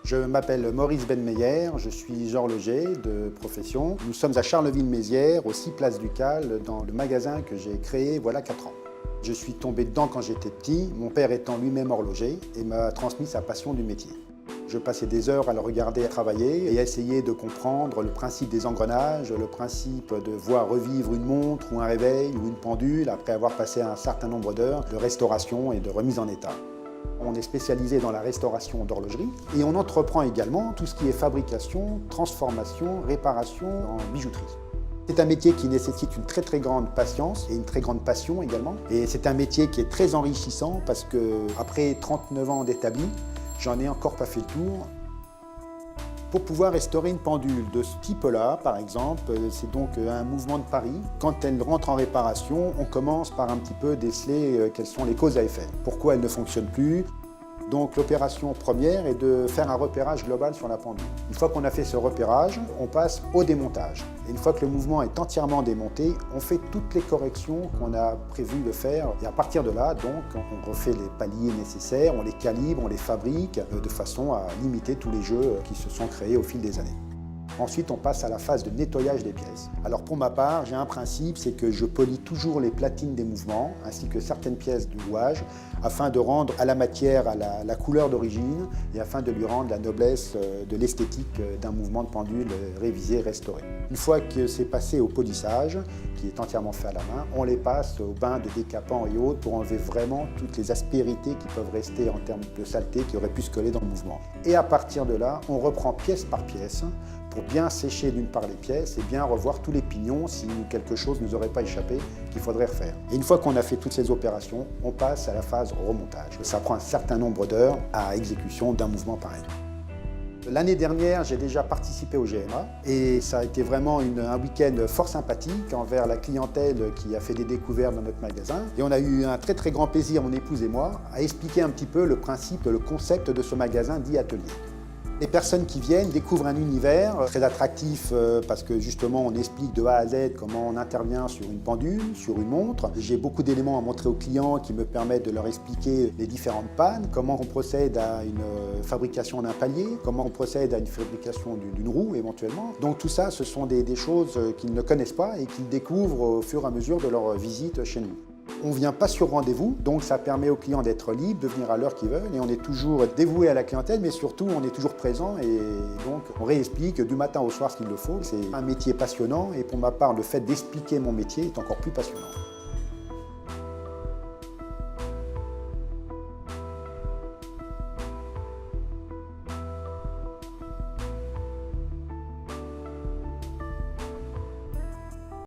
Je m'appelle Maurice Benmeyer, je suis horloger de profession. Nous sommes à Charleville-Mézières, au 6 place du Cal, dans le magasin que j'ai créé voilà 4 ans. Je suis tombé dedans quand j'étais petit, mon père étant lui-même horloger et m'a transmis sa passion du métier. Je passais des heures à le regarder travailler et à essayer de comprendre le principe des engrenages, le principe de voir revivre une montre ou un réveil ou une pendule après avoir passé un certain nombre d'heures de restauration et de remise en état. On est spécialisé dans la restauration d'horlogerie et on entreprend également tout ce qui est fabrication, transformation, réparation en bijouterie. C'est un métier qui nécessite une très grande patience et une très grande passion également. Et c'est un métier qui est très enrichissant parce qu'après 39 ans d'établi, j'en ai encore pas fait le tour. Pour pouvoir restaurer une pendule de ce type-là, par exemple, c'est donc un mouvement de Paris. Quand elle rentre en réparation, on commence par un petit peu déceler quelles sont les causes à effet. Pourquoi elle ne fonctionne plus? Donc l'opération première est de faire un repérage global sur la pendule. Une fois qu'on a fait ce repérage, on passe au démontage. Et une fois que le mouvement est entièrement démonté, on fait toutes les corrections qu'on a prévu de faire. Et à partir de là, donc, on refait les paliers nécessaires, on les calibre, on les fabrique de façon à limiter tous les jeux qui se sont créés au fil des années. Ensuite, on passe à la phase de nettoyage des pièces. Alors pour ma part, j'ai un principe, c'est que je polis toujours les platines des mouvements, ainsi que certaines pièces de louage, afin de rendre à la matière la couleur d'origine et afin de lui rendre la noblesse de l'esthétique d'un mouvement de pendule révisé, restauré. Une fois que c'est passé au polissage, qui est entièrement fait à la main, on les passe au bain de décapant et autres pour enlever vraiment toutes les aspérités qui peuvent rester en termes de saleté qui auraient pu se coller dans le mouvement. Et à partir de là, on reprend pièce par pièce pour bien sécher d'une part les pièces et bien revoir tous les pignons si quelque chose ne nous aurait pas échappé qu'il faudrait refaire. Et une fois qu'on a fait toutes ces opérations, on passe à la phase remontage. Ça prend un certain nombre d'heures à exécution d'un mouvement pareil. L'année dernière, j'ai déjà participé au GMA et ça a été vraiment un week-end fort sympathique envers la clientèle qui a fait des découvertes dans notre magasin. Et on a eu un très grand plaisir, mon épouse et moi, à expliquer un petit peu le principe, le concept de ce magasin dit atelier. Les personnes qui viennent découvrent un univers très attractif parce que justement on explique de A à Z comment on intervient sur une pendule, sur une montre. J'ai beaucoup d'éléments à montrer aux clients qui me permettent de leur expliquer les différentes pannes, comment on procède à une fabrication d'un palier, comment on procède à une fabrication d'une roue éventuellement. Donc tout ça, ce sont des choses qu'ils ne connaissent pas et qu'ils découvrent au fur et à mesure de leur visite chez nous. On ne vient pas sur rendez-vous, donc ça permet aux clients d'être libres, de venir à l'heure qu'ils veulent et on est toujours dévoué à la clientèle, mais surtout on est toujours présent et donc on réexplique du matin au soir ce qu'il le faut. C'est un métier passionnant et pour ma part, le fait d'expliquer mon métier est encore plus passionnant.